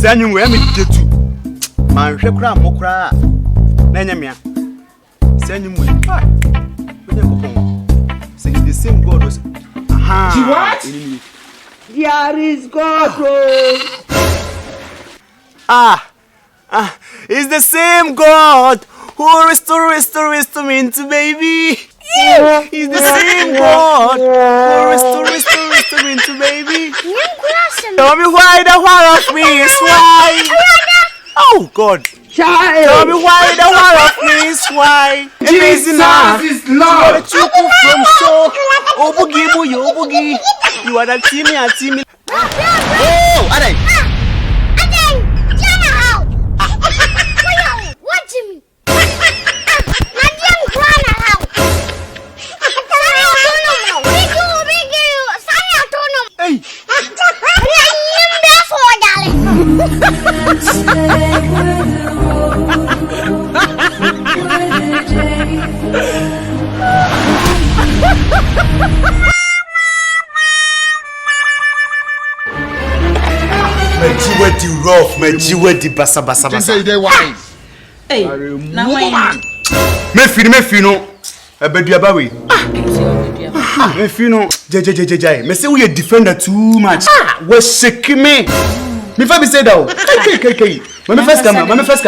Send you where me get to. Man, shekra mokra. Nanyamia. Send you where. Say the same God was. Aha. What? There is God. It's the same God who restore me into baby. Yeah. He's the same God who restore me into baby. Tell me why the war of me is why. Oh God. Tell me why the war of me is why. Jesus is Lord. From so Obugibu, you are the team. Oh, Adai. Mejiwedi rough, mejiwedi basa. Say they wise. Hey, now me no. Ebedua bawe. Me no. Jai. Me say we a defender too much. We shake me. Me fa be say that. Kai. Me first come.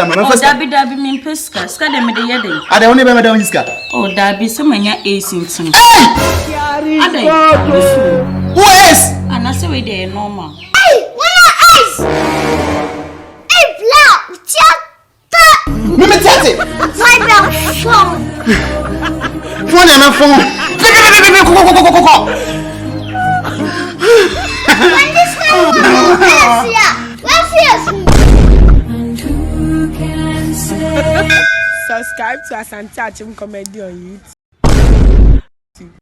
Dabi me peska. Ska dem de yede. Ada only be me down iska. Oh, Dabi so manya ace intim. There is Who is? And I say we dey normal. Me tete. My brown phone. Phone na phone. Go. When this Subscribe to Asante Akyem comedy on YouTube.